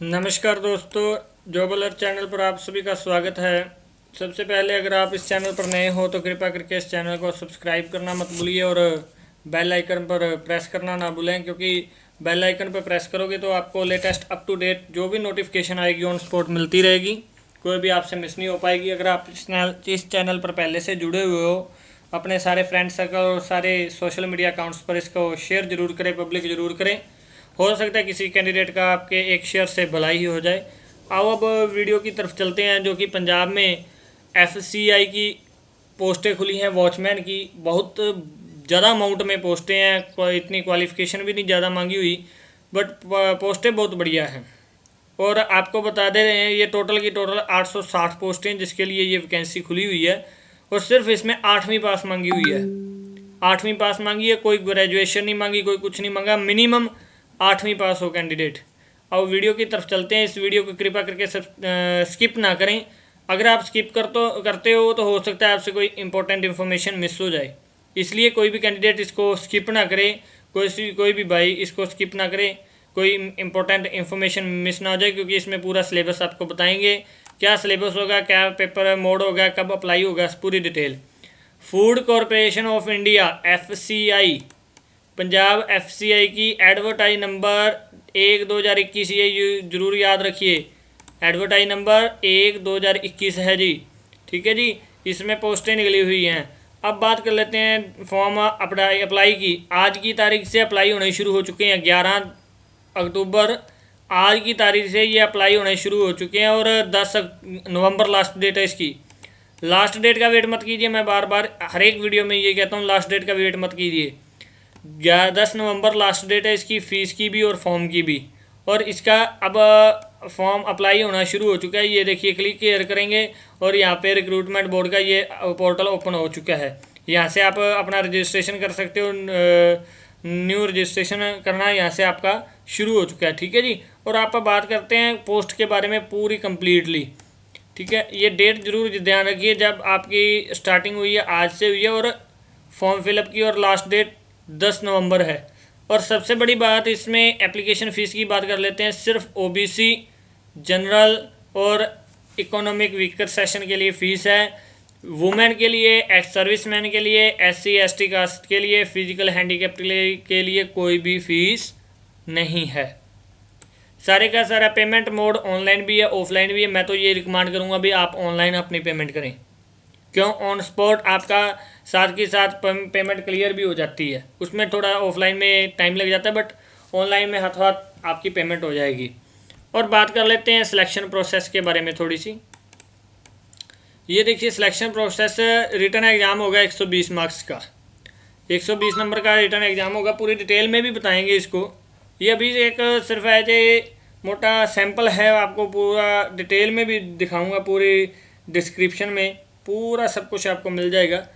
नमस्कार दोस्तों, job alert channel पर आप सभी का स्वागत है। सबसे पहले अगर आप इस चैनल पर नए हो तो कृपया करके इस चैनल को सब्सक्राइब करना मत भूलिए और बेल आइकन पर प्रेस करना ना भूलें, क्योंकि बेल आइकन पर प्रेस करोगे तो आपको लेटेस्ट अप टू डेट जो भी नोटिफिकेशन आएगी ऑन स्पॉट मिलती रहेगी, कोई भी आपसे मिस नहीं हो पाएगी। अगर आप इस चैनल पर पहले से जुड़े हुए हो, अपने सारे फ्रेंड सर्कल और सारे सोशल मीडिया अकाउंट्स पर इसको शेयर जरूर करें, पब्लिक जरूर करें। हो सकता है किसी कैंडिडेट का आपके एक शेयर से भलाई ही हो जाए। आओ अब वीडियो की तरफ चलते हैं। जो कि पंजाब में एफसीआई की पोस्टें खुली हैं, वॉचमैन की बहुत ज़्यादा अमाउंट में पोस्टें हैं, इतनी क्वालिफ़िकेशन भी नहीं ज़्यादा मांगी हुई, बट पोस्टें बहुत बढ़िया हैं। और आपको बता दे रहे हैं ये टोटल की टोटल 860 पोस्टें हैं जिसके लिए ये वैकेंसी खुली हुई है, और सिर्फ इसमें 8वीं पास मांगी हुई है। 8वीं पास मांगी है, कोई ग्रेजुएशन नहीं मांगी, कोई कुछ नहीं मांगा, मिनिमम 8वीं पास हो कैंडिडेट। अब वीडियो की तरफ चलते हैं। इस वीडियो को कृपया करके स्किप ना करें। अगर आप स्किप करते हो तो हो सकता है आपसे कोई इंपॉर्टेंट इन्फॉर्मेशन मिस हो जाए, इसलिए कोई भी कैंडिडेट इसको स्किप ना करे। कोई भी भाई इसको स्किप ना करे, कोई इंपॉर्टेंट इन्फॉर्मेशन मिस ना हो जाए, क्योंकि इसमें पूरा सिलेबस आपको बताएंगे। क्या सिलेबस होगा, क्या पेपर मोड होगा, कब अप्लाई होगा, पूरी detail. Food corporation of India FCI, Punjab FCI की एडवर्टाइज नंबर 1/2021, ये जरूर याद रखिए। एडवर्टाइज नंबर 1/2021 है जी, ठीक है जी। इसमें पोस्टें निकली हुई हैं। अब बात कर लेते हैं फॉर्म अप्लाई की। आज की तारीख से अप्लाई होने शुरू हो चुके हैं, 11 अक्टूबर आज की तारीख से ये अप्लाई होने शुरू हो चुके हैं, और 10 नवंबर लास्ट डेट है इसकी। लास्ट डेट का वेट मत कीजिए, मैं बार बार हर एक वीडियो में ये कहता हूँ, लास्ट डेट का वेट मत कीजिए। 10 नवंबर लास्ट डेट है इसकी, फ़ीस की भी और फॉर्म की भी। और इसका अब फॉर्म अप्लाई होना शुरू हो चुका है। ये देखिए, क्लिक केयर करेंगे और यहाँ पे रिक्रूटमेंट बोर्ड का ये पोर्टल ओपन हो चुका है। यहाँ से आप अपना रजिस्ट्रेशन कर सकते हो। न्यू रजिस्ट्रेशन करना यहाँ से आपका शुरू हो चुका है, ठीक है जी। और आप बात करते हैं पोस्ट के बारे में पूरी कम्प्लीटली, ठीक है। ये डेट जरूर ध्यान रखिए, जब आपकी स्टार्टिंग हुई है आज से हुई है, और फॉर्म फिलअप की और लास्ट डेट 10 नवंबर है। और सबसे बड़ी बात इसमें एप्लीकेशन फ़ीस की बात कर लेते हैं। सिर्फ ओबीसी, जनरल और इकोनॉमिक वीकर सेशन के लिए फ़ीस है। वुमेन के लिए, एक्स सर्विसमैन के लिए, एससी एसटी कास्ट के लिए, फिजिकल हैंडीकैप के लिए कोई भी फ़ीस नहीं है। सारे का सारा पेमेंट मोड ऑनलाइन भी है, ऑफलाइन भी है। मैं तो ये रिकमेंड करूँगा भी आप ऑनलाइन अपनी पेमेंट करें, क्यों ऑन स्पॉट आपका साथ के साथ पेमेंट क्लियर भी हो जाती है। उसमें थोड़ा ऑफलाइन में टाइम लग जाता है, बट ऑनलाइन में हाथ हाथ आपकी पेमेंट हो जाएगी। और बात कर लेते हैं सिलेक्शन प्रोसेस के बारे में थोड़ी सी। ये देखिए, सिलेक्शन प्रोसेस, रिटर्न एग्ज़ाम होगा 120 मार्क्स का, 120 नंबर का रिटर्न एग्ज़ाम होगा। पूरी डिटेल में भी बताएंगे इसको। ये अभी एक सिर्फ एज ए मोटा सैंपल है, आपको पूरा डिटेल में भी दिखाऊंगा, पूरी डिस्क्रिप्शन में पूरा सब कुछ आपको मिल जाएगा।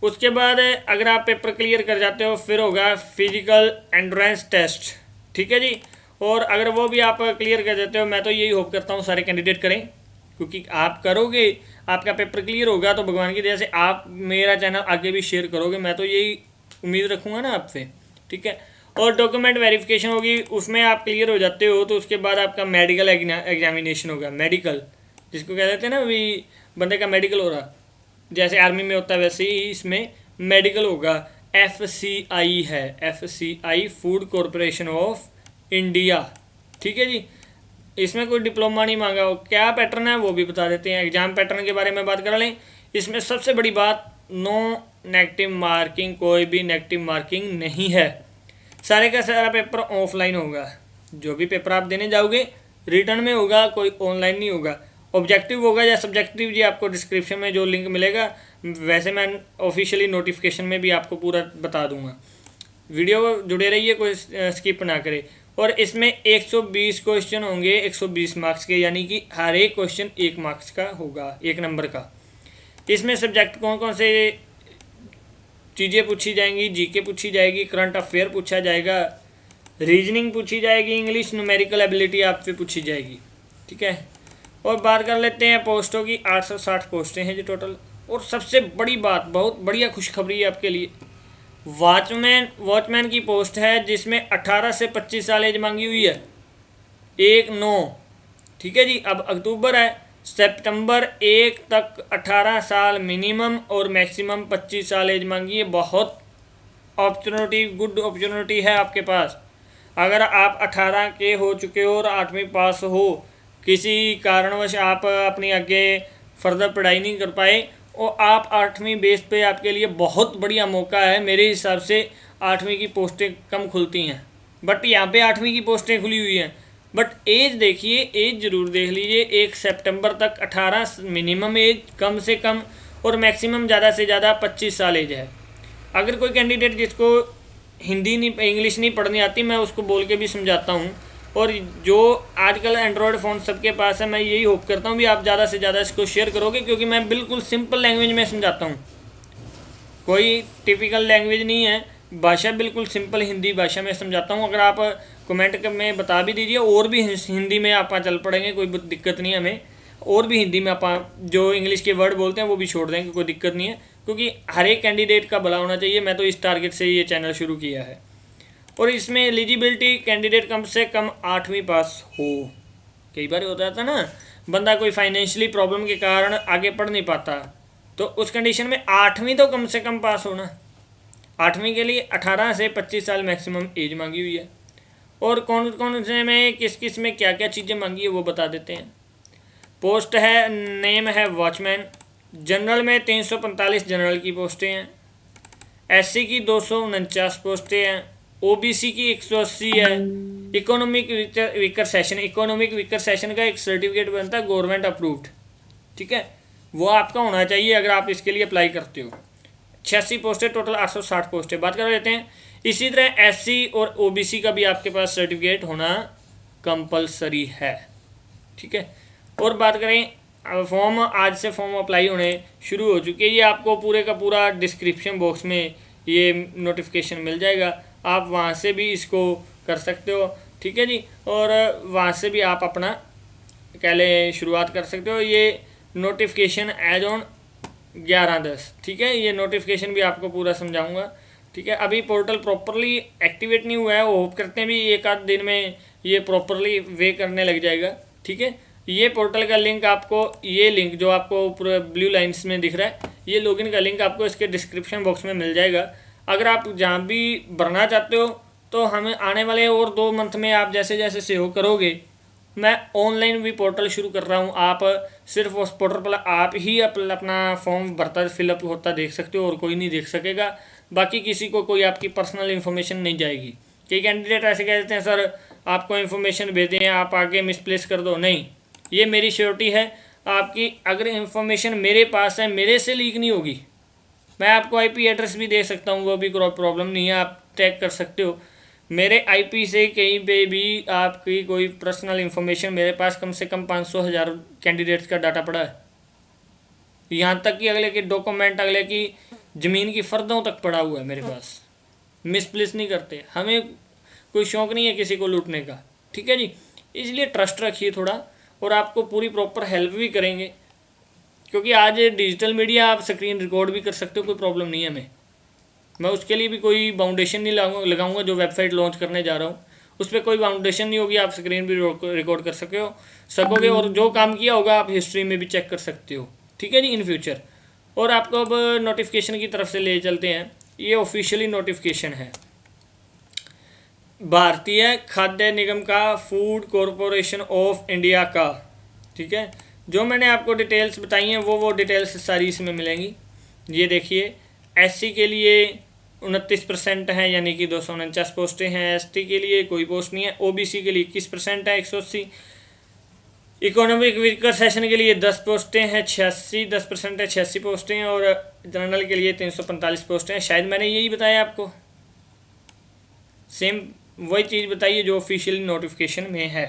उसके बाद अगर आप पेपर क्लियर कर जाते हो फिर होगा फिजिकल एंड्योरेंस टेस्ट, ठीक है जी। और अगर वो भी आप क्लियर कर देते हो, मैं तो यही होप करता हूँ सारे कैंडिडेट करें, क्योंकि आप करोगे, आपका पेपर क्लियर होगा तो भगवान की दया से आप मेरा चैनल आगे भी शेयर करोगे, मैं तो यही उम्मीद रखूँगा ना आपसे, ठीक है। और डॉक्यूमेंट वेरिफिकेशन होगी, उसमें आप क्लियर हो जाते हो तो उसके बाद आपका मेडिकल एग्जामिनेशन होगा। मेडिकल जिसको कह देते हैं ना, अभी बंदे का मेडिकल हो रहा, जैसे आर्मी में होता है वैसे ही इसमें मेडिकल होगा। एफसीआई है, FCI food corporation of India, ठीक है जी। इसमें कोई डिप्लोमा नहीं मांगा हो। क्या पैटर्न है वो भी बता देते हैं। एग्जाम पैटर्न के बारे में बात कर लें। इसमें सबसे बड़ी बात, नो नेगेटिव मार्किंग, कोई भी नेगेटिव मार्किंग नहीं है। सारे का सारा पेपर ऑफलाइन होगा। जो भी पेपर आप देने जाओगे रिटर्न में होगा, कोई ऑनलाइन नहीं होगा। ऑब्जेक्टिव होगा या सब्जेक्टिव, जी आपको डिस्क्रिप्शन में जो लिंक मिलेगा, वैसे मैं ऑफिशियली नोटिफिकेशन में भी आपको पूरा बता दूंगा। वीडियो जुड़े रहिए, कोई स्किप ना करे। और इसमें 120 क्वेश्चन होंगे, 120 मार्क्स के, यानी कि हर एक क्वेश्चन 1 मार्क्स का होगा, 1 नंबर का। इसमें सब्जेक्ट कौन कौन से चीज़ें पूछी जाएंगी, जीके पूछी जाएगी, करंट अफेयर पूछा जाएगा, रीजनिंग पूछी जाएगी, इंग्लिश न्यूमेरिकल एबिलिटी आपसे पूछी जाएगी, ठीक है। और बात कर लेते हैं पोस्टों की। 860 पोस्टें हैं जी टोटल। और सबसे बड़ी बात, बहुत बढ़िया खुशखबरी है आपके लिए, वॉचमैन की पोस्ट है जिसमें 18 से 25 साल एज मांगी हुई है। 1/9, ठीक है जी। अब अक्टूबर है, सितंबर 1 तक 18 साल मिनिमम और मैक्सिमम 25 साल एज मांगी है। बहुत अपॉर्चुनिटी, गुड अपॉर्चुनिटी है आपके पास। अगर आप 18 के हो चुके हो और 8वीं पास हो, किसी कारणवश आप अपनी आगे फर्दर पढ़ाई नहीं कर पाए, और आप 8वीं बेस पे आपके लिए बहुत बढ़िया मौका है। मेरे हिसाब से 8वीं की पोस्टें कम खुलती हैं, बट यहाँ पे 8वीं की पोस्टें खुली हुई हैं। बट एज देखिए, एज ज़रूर देख लीजिए। 1 सितंबर तक 18 मिनिमम एज कम से कम, और मैक्सिमम ज़्यादा से ज़्यादा 25 साल एज है। अगर कोई कैंडिडेट जिसको हिंदी नहीं, इंग्लिश नहीं पढ़नी आती, मैं उसको बोल के भी समझाता हूँ। और जो आजकल एंड्रॉयड फ़ोन सबके पास है, मैं यही होप करता हूँ भी आप ज़्यादा से ज़्यादा इसको शेयर करोगे, क्योंकि मैं बिल्कुल सिंपल लैंग्वेज में समझाता हूँ। कोई टिपिकल लैंग्वेज नहीं है, भाषा बिल्कुल सिंपल हिंदी भाषा में समझाता हूँ। अगर आप कमेंट में बता भी दीजिए, और भी हिंदी में आप चल पड़ेंगे, कोई दिक्कत नहीं है हमें। और भी हिंदी में आप जो इंग्लिश के वर्ड बोलते हैं वो भी छोड़ देंगे, कोई दिक्कत नहीं है, क्योंकि हर एक कैंडिडेट का भला होना चाहिए। मैं तो इस टारगेट से ये चैनल शुरू किया है। और इसमें एलिजिबिलिटी कैंडिडेट कम से कम 8वीं पास हो। कई बार होता था ना, बंदा कोई फाइनेंशियली प्रॉब्लम के कारण आगे पढ़ नहीं पाता, तो उस कंडीशन में 8वीं तो कम से कम पास होना। 8वीं के लिए 18 से 25 साल मैक्सिमम एज मांगी हुई है। और कौन कौन से में किस किस में क्या क्या चीज़ें मांगी है वो बता देते हैं। पोस्ट है, नेम है वॉचमैन। जनरल में 345 जनरल की पोस्टें हैं। एससी की 249 पोस्टें हैं। ओबीसी की 180 है। Economic weaker session, economic weaker session का एक सर्टिफिकेट बनता है गवर्नमेंट अप्रूव्ड, ठीक है, वो आपका होना चाहिए अगर आप इसके लिए अप्लाई करते हो। 86 पोस्टें, टोटल 860 पोस्टें बात कर लेते हैं। इसी तरह एससी और ओबीसी का भी आपके पास सर्टिफिकेट होना कंपलसरी है, ठीक है। और बात करें फॉर्म, आज से फॉर्म अप्लाई होने शुरू हो चुके हैं। ये आपको पूरे का पूरा डिस्क्रिप्शन बॉक्स में ये नोटिफिकेशन मिल जाएगा, आप वहाँ से भी इसको कर सकते हो, ठीक है जी। और वहाँ से भी आप अपना पहले शुरुआत कर सकते हो। ये नोटिफिकेशन एज ऑन 11/10, ठीक है। ये नोटिफिकेशन भी आपको पूरा समझाऊंगा, ठीक है। अभी पोर्टल प्रॉपरली एक्टिवेट नहीं हुआ है, वो होप करते हैं भी एक आध दिन में ये प्रॉपरली वे करने लग जाएगा, ठीक है। ये पोर्टल का लिंक आपको, ये लिंक जो आपको पूरे ब्लू लाइन्स में दिख रहा है, ये लॉगिन का लिंक आपको इसके डिस्क्रिप्शन बॉक्स में मिल जाएगा। अगर आप जहाँ भी भरना चाहते हो, तो हमें आने वाले और 2 मंथ में आप जैसे जैसे सहयोग करोगे, मैं ऑनलाइन भी पोर्टल शुरू कर रहा हूँ। आप सिर्फ उस पोर्टल पर आप ही अपना फॉर्म भरता फिलअप होता देख सकते हो, और कोई नहीं देख सकेगा। बाकी किसी को कोई आपकी पर्सनल इन्फॉर्मेशन नहीं जाएगी। कई कैंडिडेट ऐसे कह देते हैं सर आपको इन्फॉर्मेशन भेजें, आप आगे मिसप्लेस कर दो। नहीं, ये मेरी श्योरिटी है आपकी, अगर इन्फॉर्मेशन मेरे पास है, मेरे से लीक नहीं होगी। मैं आपको आईपी एड्रेस भी दे सकता हूँ, वो भी कोई प्रॉब्लम नहीं है, आप ट्रैक कर सकते हो। मेरे आईपी से कहीं पे भी आपकी कोई पर्सनल इन्फॉर्मेशन, मेरे पास कम से कम 500,000 कैंडिडेट्स का डाटा पड़ा है। यहाँ तक कि अगले के डॉक्यूमेंट, अगले की ज़मीन की फ़र्दों तक पड़ा हुआ है मेरे पास। मिसप्लेस नहीं करते, हमें कोई शौक़ नहीं है किसी को लूटने का, ठीक है जी। इसलिए ट्रस्ट रखिए थोड़ा, और आपको पूरी प्रॉपर हेल्प भी करेंगे, क्योंकि आज डिजिटल मीडिया आप स्क्रीन रिकॉर्ड भी कर सकते हो, कोई प्रॉब्लम नहीं है हमें। मैं उसके लिए भी कोई बाउंडेशन नहीं लगाऊंगा। जो वेबसाइट लॉन्च करने जा रहा हूँ उस पर कोई बाउंडेशन नहीं होगी, आप स्क्रीन भी रिकॉर्ड कर सकोगे, और जो काम किया होगा आप हिस्ट्री में भी चेक कर सकते हो, ठीक है जी, इन फ्यूचर। और आपको अब नोटिफिकेशन की तरफ से ले चलते हैं। ये ऑफिशियली नोटिफिकेशन है भारतीय खाद्य निगम का, फूड कॉरपोरेशन ऑफ इंडिया का, ठीक है। जो मैंने आपको डिटेल्स बताई हैं वो डिटेल्स सारी इसमें मिलेंगी। ये देखिए, एससी के लिए 29% है, यानी कि 249 पोस्टें हैं। एसटी के लिए कोई पोस्ट नहीं है। ओबीसी के लिए 21% है, 180। इकोनॉमिक वीकर सेशन के लिए 10 पोस्टें हैं, 10% है, 86 पोस्टें हैं। और जनरल के लिए 345 पोस्टें हैं। शायद मैंने यही बताया आपको, सेम वही चीज़ बताइए जो ऑफिशियल नोटिफिकेशन में है,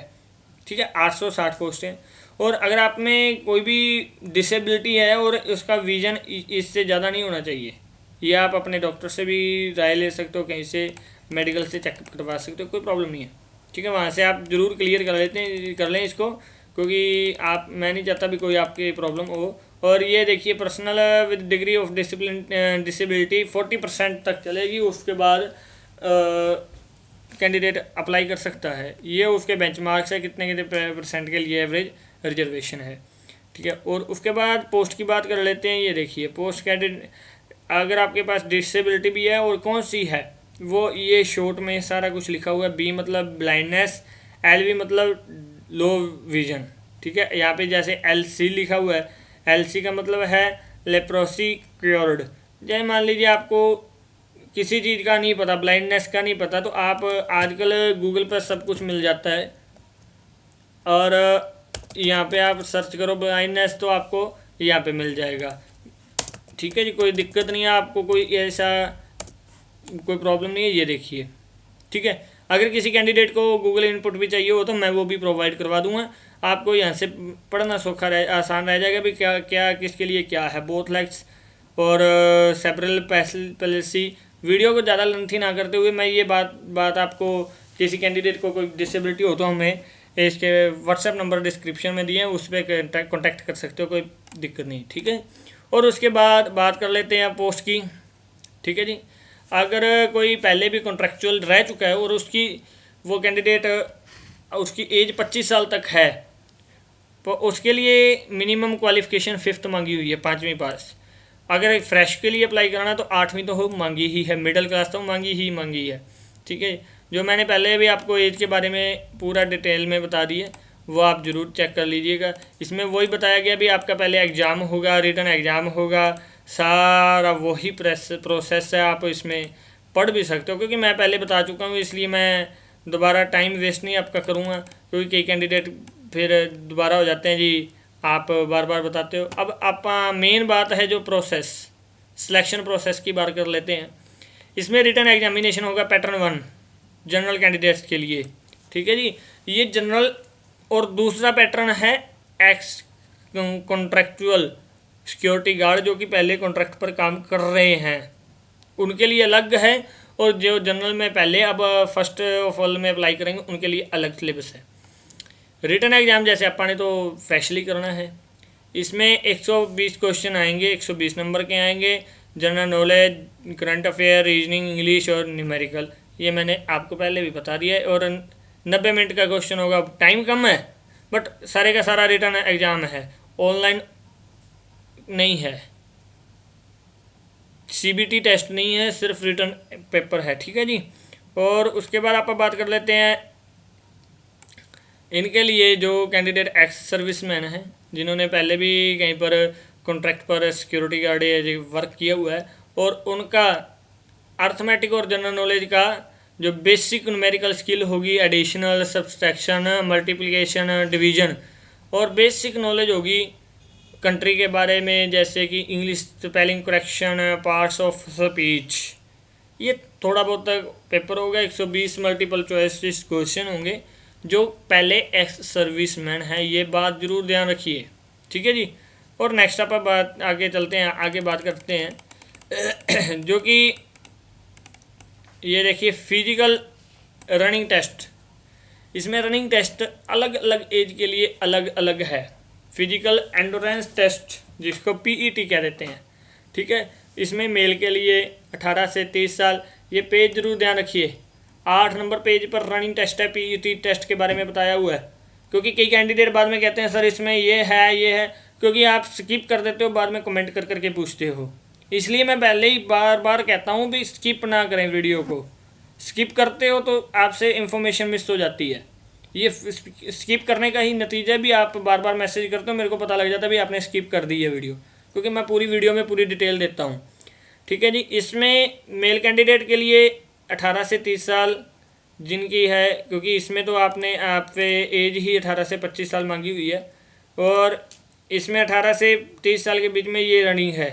ठीक है। 860 पोस्टें। और अगर आप में कोई भी डिसेबिलिटी है और उसका विजन इससे ज़्यादा नहीं होना चाहिए, ये आप अपने डॉक्टर से भी राय ले सकते हो, कहीं से मेडिकल से चेकअप करवा सकते हो, कोई प्रॉब्लम नहीं है, ठीक है। वहाँ से आप ज़रूर क्लियर कर लें इसको, क्योंकि मैं नहीं चाहता भी कोई आपकी प्रॉब्लम हो। और ये देखिए, personal with degree of disability 40% तक चलेगी। उसके बाद कैंडिडेट अप्लाई कर सकता है। ये उसके बेंचमार्क्स है, कितने कितने परसेंट के लिए एवरेज रिजर्वेशन है, ठीक है। और उसके बाद पोस्ट की बात कर लेते हैं। ये देखिए पोस्ट कैंडिडेट, अगर आपके पास डिसेबिलिटी भी है और कौन सी है वो ये शॉर्ट में सारा कुछ लिखा हुआ है। बी मतलब ब्लाइंडनेस, एल बी मतलब लो विजन, ठीक है। यहाँ पे जैसे एल सी लिखा हुआ है, एल सी का मतलब है लेप्रोसी क्योर्ड। जैसे मान लीजिए आपको किसी चीज़ का नहीं पता, ब्लाइंडनेस का नहीं पता, तो आप आजकल गूगल पर सब कुछ मिल जाता है और यहाँ पे आप सर्च करो ब्लाइंडनेस तो आपको यहाँ पे मिल जाएगा, ठीक है जी। कोई दिक्कत नहीं है आपको, कोई ऐसा कोई प्रॉब्लम नहीं है। ये देखिए, ठीक है। अगर किसी कैंडिडेट को गूगल इनपुट भी चाहिए हो तो मैं वो भी प्रोवाइड करवा दूंगा आपको। यहाँ से पढ़ना सौखा आसान रह जाएगा भी, क्या क्या किसके लिए क्या है। बोथ लेग्स और सेपरल पैलेसी। वीडियो को ज़्यादा लेंथी ना करते हुए मैं ये बात आपको, किसी कैंडिडेट को कोई डिसेबिलिटी हो तो हमें इसके व्हाट्सएप नंबर डिस्क्रिप्शन में दिए हैं, उस पर कॉन्टैक्ट कर सकते हो, कोई दिक्कत नहीं, ठीक है। और उसके बाद बात कर लेते हैं पोस्ट की, ठीक है जी। अगर कोई पहले भी कॉन्ट्रेक्चुअल रह चुका है और उसकी वो कैंडिडेट उसकी एज 25 साल तक है तो उसके लिए मिनिमम क्वालिफिकेशन 5th मांगी हुई है, 5वीं पास। अगर फ्रेश के लिए अप्लाई कराना तो 8वीं तो हो मांगी ही है, मिडिल क्लास तो मांगी है, ठीक है। जो मैंने पहले भी आपको एज के बारे में पूरा डिटेल में बता दी है वो आप ज़रूर चेक कर लीजिएगा। इसमें वही बताया गया भी आपका पहले एग्ज़ाम होगा, रिटन एग्ज़ाम होगा, सारा वही प्रोसेस है। आप इसमें पढ़ भी सकते हो, क्योंकि मैं पहले बता चुका हूँ, इसलिए मैं दोबारा टाइम वेस्ट नहीं आपका करूँगा, क्योंकि कई कैंडिडेट फिर दोबारा हो जाते हैं जी, आप बार बार बताते हो। अब आप मेन बात है जो प्रोसेस, सिलेक्शन प्रोसेस की बात कर लेते हैं। इसमें रिटन एग्जामिनेशन होगा पैटर्न 1 जनरल कैंडिडेट्स के लिए, ठीक है जी। ये जनरल, और दूसरा पैटर्न है एक्स कॉन्ट्रैक्चुअल सिक्योरिटी गार्ड, जो कि पहले कॉन्ट्रैक्ट पर काम कर रहे हैं, उनके लिए अलग है। और जो जनरल में पहले अब फर्स्ट ऑफ ऑल में अप्लाई करेंगे उनके लिए अलग सिलेबस है। रिटन एग्ज़ाम जैसे अपने तो फ्रेशली करना है, इसमें 120 क्वेश्चन आएंगे, 120 नंबर के आएंगे। General knowledge, current affair, reasoning, English और न्यूमेरिकल, ये मैंने आपको पहले भी बता दिया है। और 90 मिनट का क्वेश्चन होगा। टाइम कम है बट सारे का सारा रिटन एग्ज़ाम है, ऑनलाइन नहीं है, CBT टेस्ट नहीं है, सिर्फ रिटन पेपर है, ठीक है जी। और उसके बाद आप बात कर लेते हैं इनके लिए जो कैंडिडेट एक्स सर्विसमैन हैं, जिन्होंने पहले भी कहीं पर कॉन्ट्रैक्ट पर सिक्योरिटी गार्ड वर्क किया हुआ है, और उनका अर्थमेटिक और जनरल नॉलेज का जो बेसिक न्यूमेरिकल स्किल होगी, एडिशनल, सब्सट्रैक्शन, मल्टीप्लिकेशन, डिवीजन, और बेसिक नॉलेज होगी कंट्री के बारे में, जैसे कि English spelling correction, parts of speech. ये थोड़ा बहुत पेपर होगा, 120 मल्टीपल चॉइस क्वेश्चन होंगे जो पहले एक्स सर्विसमैन है, ये बात ज़रूर ध्यान रखिए, ठीक है जी। और नेक्स्ट आप बात आगे चलते हैं, आगे बात करते हैं जो कि ये देखिए फिजिकल रनिंग टेस्ट। इसमें रनिंग टेस्ट अलग अलग एज के लिए अलग अलग है। फिजिकल एंडोरेंस टेस्ट जिसको PET कह देते हैं, ठीक है। इसमें मेल के लिए 18 से 30 साल, ये पेज जरूर ध्यान रखिए। 8 नंबर पेज पर रनिंग टेस्ट है, PET टेस्ट के बारे में बताया हुआ है। क्योंकि कई कैंडिडेट बाद में कहते हैं सर इसमें ये है, क्योंकि आप स्किप कर देते हो, बाद में कमेंट कर करके पूछते हो। इसलिए मैं पहले ही बार बार कहता हूँ भी स्किप ना करें वीडियो को। स्किप करते हो तो आपसे इन्फॉर्मेशन मिस हो जाती है। ये स्किप करने का ही नतीजा भी, आप बार बार मैसेज करते हो, मेरे को पता लग जाता है भी आपने स्किप कर दी है वीडियो, क्योंकि मैं पूरी वीडियो में पूरी डिटेल देता हूँ, ठीक है जी। इसमें मेल कैंडिडेट के लिए 18 से 30 साल जिनकी है, क्योंकि इसमें तो आपने आप एज ही 18 से 25 साल मांगी हुई है, और इसमें 18 से 30 साल के बीच में ये रनिंग है,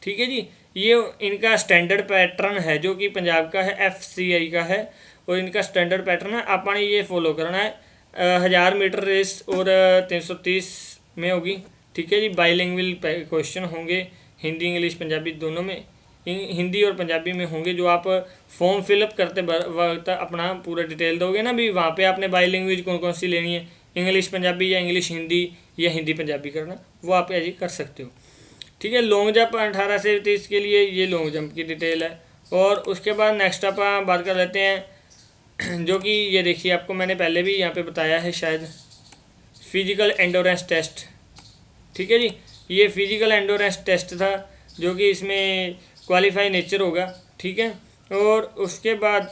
ठीक है जी। ये इनका स्टैंडर्ड पैटर्न है जो कि पंजाब का है, FCI का है, और इनका स्टैंडर्ड पैटर्न है, आपने ये फॉलो करना है। 1000 मीटर रेस और 330 में होगी, ठीक है जी। बाईलिंगुअल क्वेश्चन होंगे, हिंदी इंग्लिश पंजाबी दोनों में, हिंदी और पंजाबी में होंगे। जो आप फॉर्म फिलअप करते वक्त अपना पूरा डिटेल दोगे ना भी, वहाँ पे आपने बाईलिंगुअल कौन कौन सी लेनी है, इंग्लिश पंजाबी या इंग्लिश हिंदी या हिंदी पंजाबी करना, वो आप ऐसे कर सकते हो, ठीक है। लॉन्ग जंप 18 से 30 के लिए ये लॉन्ग जंप की डिटेल है। और उसके बाद नेक्स्ट आप बात कर लेते हैं जो कि ये देखिए आपको मैंने पहले भी यहाँ पे बताया है शायद, फिजिकल एंडोरेंस टेस्ट। ठीक है जी, ये फिजिकल एंडोरेंस टेस्ट था जो कि इसमें क्वालिफाई नेचर होगा। ठीक है, और उसके बाद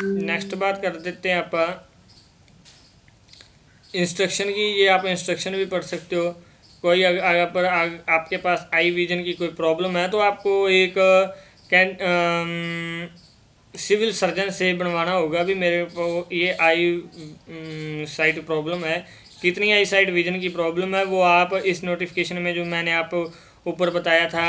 नेक्स्ट बात कर देते हैं आप इंस्ट्रक्शन की। ये आप इंस्ट्रक्शन भी पढ़ सकते हो। कोई अगर पर आपके पास आई विजन की कोई प्रॉब्लम है तो आपको एक सिविल सर्जन से बनवाना होगा भी मेरे को ये आई साइट प्रॉब्लम है, कितनी आई साइट विजन की प्रॉब्लम है, वो आप इस नोटिफिकेशन में जो मैंने आप ऊपर बताया था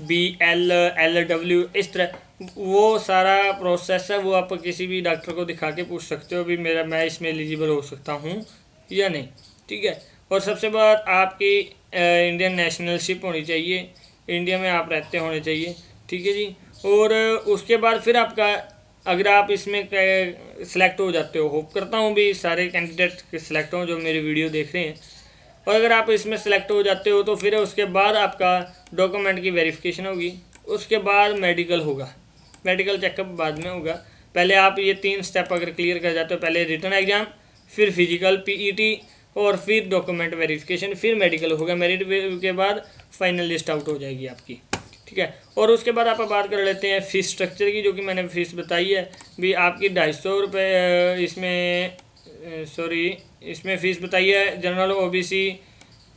BLLW इस तरह, वो सारा प्रोसेस है, वो आप किसी भी डॉक्टर को दिखा के पूछ सकते हो भी मैं इसमें एलिजिबल हो सकता हूँ या नहीं। ठीक है, और सबसे बात आपकी इंडियन नेशनलशिप होनी चाहिए, इंडिया में आप रहते होने चाहिए। ठीक है जी, और उसके बाद फिर आपका अगर आप इसमें सेलेक्ट हो जाते हो, होप करता हूँ भी सारे कैंडिडेट सेलेक्ट हों जो मेरी वीडियो देख रहे हैं, और अगर आप इसमें सेलेक्ट हो जाते हो तो फिर उसके बाद आपका डॉक्यूमेंट की वेरिफिकेशन होगी, उसके बाद मेडिकल होगा, मेडिकल चेकअप बाद में होगा। पहले आप ये 3 स्टेप अगर क्लियर कर जाते हो, पहले रिटन एग्ज़ाम, फिर फिजिकल PET, और फिर डॉक्यूमेंट वेरिफिकेशन, फिर मेडिकल होगा, मेरिट के बाद फाइनल लिस्ट आउट हो जाएगी आपकी। ठीक है, और उसके बाद आप बात कर लेते हैं फ़ीस स्ट्रक्चर की, जो कि मैंने फ़ीस बताई है भी आपकी 250 रुपये इसमें इसमें फ़ीस बताई है। General OBC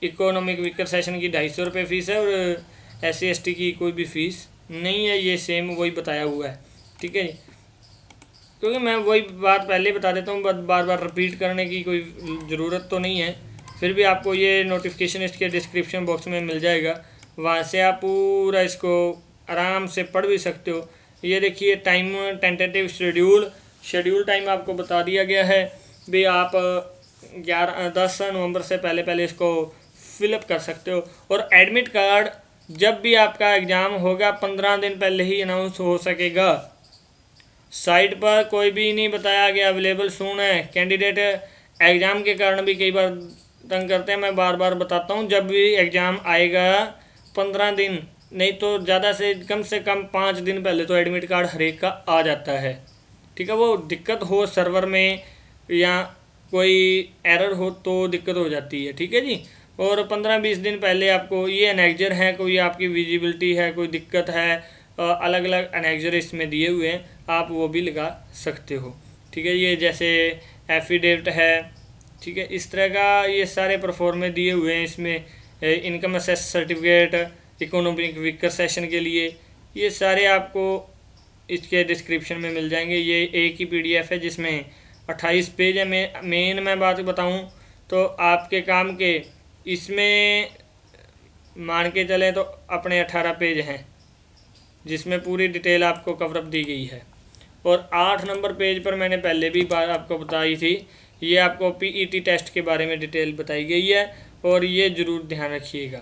economic weaker session की 250 रुपये फ़ीस है, और SC ST की कोई भी फ़ीस नहीं है, ये सेम वही बताया हुआ है। ठीक है जी, क्योंकि मैं वही बात पहले बता देता हूँ, बार बार रिपीट करने की कोई ज़रूरत तो नहीं है। फिर भी आपको ये नोटिफिकेशन इसके डिस्क्रिप्शन बॉक्स में मिल जाएगा, वहाँ से आप पूरा इसको आराम से पढ़ भी सकते हो। ये देखिए टाइम टेंटेटिव शेड्यूल टाइम आपको बता दिया गया है भी आप 10 नवंबर से पहले इसको फिलअप कर सकते हो। और एडमिट कार्ड जब भी आपका एग्ज़ाम होगा 15 दिन पहले ही अनाउंस हो सकेगा। साइट पर कोई भी नहीं बताया गया अवेलेबल सून है। कैंडिडेट एग्ज़ाम के कारण भी कई बार तंग करते हैं, मैं बार बार बताता हूँ, जब भी एग्ज़ाम आएगा 15 दिन नहीं तो ज़्यादा से कम 5 दिन पहले तो एडमिट कार्ड हर एक का आ जाता है। ठीक है, वो दिक्कत हो सर्वर में या कोई एरर हो तो दिक्कत हो जाती है। ठीक है जी, और 15-20 दिन पहले आपको ये एनेक्जर है, कोई आपकी विजिबिलिटी है, कोई दिक्कत है, अलग अलग एनेक्जर इसमें दिए हुए हैं, आप वो भी लगा सकते हो। ठीक है, ये जैसे एफिडेविट है, ठीक है, इस तरह का ये सारे परफॉर्मे दिए हुए हैं इसमें। Income assess certificate economic weaker session के लिए, ये सारे आपको इसके डिस्क्रिप्शन में मिल जाएंगे। ये एक ही PDF है जिसमें 28 पेज है। मेन मैं बात बताऊं तो आपके काम के इसमें मान के चलें तो अपने 18 पेज हैं जिसमें पूरी डिटेल आपको कवरअप दी गई है। और 8 नंबर पेज पर मैंने पहले भी बात आपको बताई थी, ये आपको PET टेस्ट के बारे में डिटेल बताई गई है, और ये ज़रूर ध्यान रखिएगा।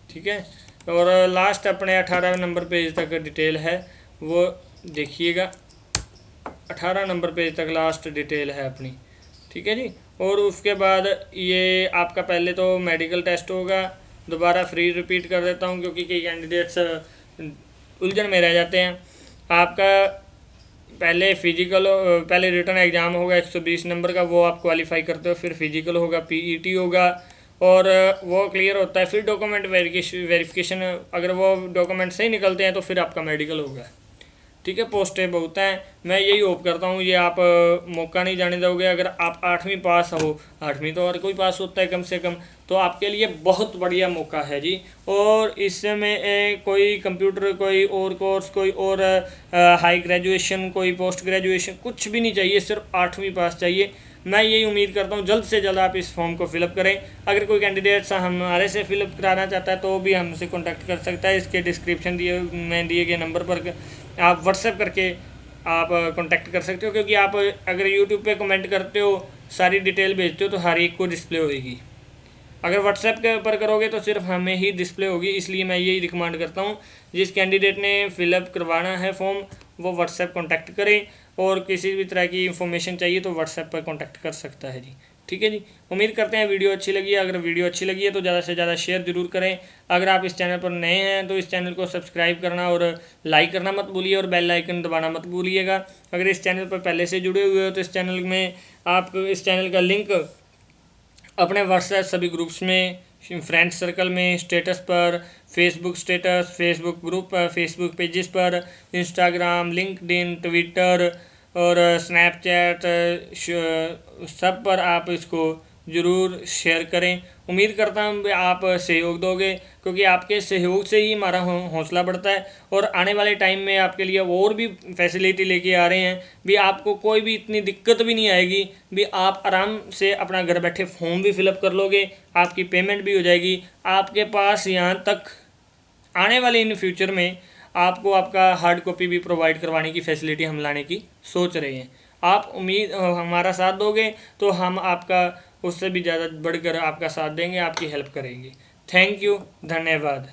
ठीक है, और लास्ट अपने 18 नंबर पेज तक डिटेल है, वो देखिएगा। 18 नंबर पेज तक लास्ट डिटेल है अपनी। ठीक है जी, और उसके बाद ये आपका पहले तो मेडिकल टेस्ट होगा, दोबारा फ्री रिपीट कर देता हूँ क्योंकि कई कैंडिडेट्स उलझन में रह जाते हैं। आपका पहले पहले रिटन एग्ज़ाम होगा 120 नंबर का, वो आप क्वालिफाई करते हो, फिर फिजिकल होगा, PET होगा, और वो क्लियर होता है, फिर डॉक्यूमेंट वेरिफिकेशन, अगर वो डॉक्यूमेंट सही निकलते हैं तो फिर आपका मेडिकल होगा। ठीक है, पोस्टें बहुत हैं, मैं यही होप करता हूँ ये आप मौका नहीं जाने दोगे। अगर आप 8वीं पास हो, 8वीं तो हर कोई पास होता है कम से कम, तो आपके लिए बहुत बढ़िया मौका है जी। और इसमें कोई कंप्यूटर, कोई और कोर्स, कोई और हाई ग्रेजुएशन, कोई पोस्ट ग्रेजुएशन कुछ भी नहीं चाहिए, सिर्फ 8वीं पास चाहिए। मैं यही उम्मीद करता हूँ जल्द से जल्द आप इस फॉर्म को फिलअप करें। अगर कोई कैंडिडेट हमारे से फिलअप कराना चाहता है तो भी हमसे कॉन्टैक्ट कर सकता है। इसके डिस्क्रिप्शन में दिए गए नंबर पर आप व्हाट्सएप करके आप कांटेक्ट कर सकते हो, क्योंकि आप अगर यूट्यूब पे कमेंट करते हो, सारी डिटेल भेजते हो तो हर एक को डिस्प्ले होगी। अगर व्हाट्सएप के पर करोगे तो सिर्फ हमें ही डिस्प्ले होगी। इसलिए मैं यही रिकमेंड करता हूँ जिस कैंडिडेट ने फिलअप करवाना है फॉर्म वो व्हाट्सएप कॉन्टैक्ट करें, और किसी भी तरह की इंफॉर्मेशन चाहिए तो व्हाट्सएप पर कॉन्टैक्ट कर सकता है जी। ठीक है जी। उम्मीद करते हैं वीडियो अच्छी लगी है। अगर वीडियो अच्छी लगी है तो ज़्यादा से ज़्यादा शेयर जरूर करें। अगर आप इस चैनल पर नए हैं तो इस चैनल को सब्सक्राइब करना और लाइक करना मत भूलिए और बेल आइकन दबाना मत भूलिएगा। अगर इस चैनल पर पहले से जुड़े हुए हो तो इस चैनल में आप इस चैनल का लिंक अपने व्हाट्सएप सभी ग्रुप्स में, फ्रेंड्स सर्कल में, स्टेटस पर, फेसबुक स्टेटस, फेसबुक ग्रुप पर, फेसबुक पेजेस पर, इंस्टाग्राम, लिंक्डइन, ट्विटर और स्नैपचैट सब पर आप इसको ज़रूर शेयर करें। उम्मीद करता हूँ कि आप सहयोग दोगे, क्योंकि आपके सहयोग से ही हमारा हौसला बढ़ता है और आने वाले टाइम में आपके लिए और भी फैसिलिटी लेके आ रहे हैं भी। आपको कोई भी इतनी दिक्कत भी नहीं आएगी भी। आप आराम से अपना घर बैठे फॉर्म भी फिलअप कर लोगे, आपकी पेमेंट भी हो जाएगी। आपके पास यहाँ तक आने वाले इन फ्यूचर में आपको आपका हार्ड कॉपी भी प्रोवाइड करवाने की फैसिलिटी हम लाने की सोच रहे हैं। आप हमारा साथ दोगे तो हम आपका उससे भी ज़्यादा बढ़कर आपका साथ देंगे, आपकी हेल्प करेंगे। थैंक यू, धन्यवाद।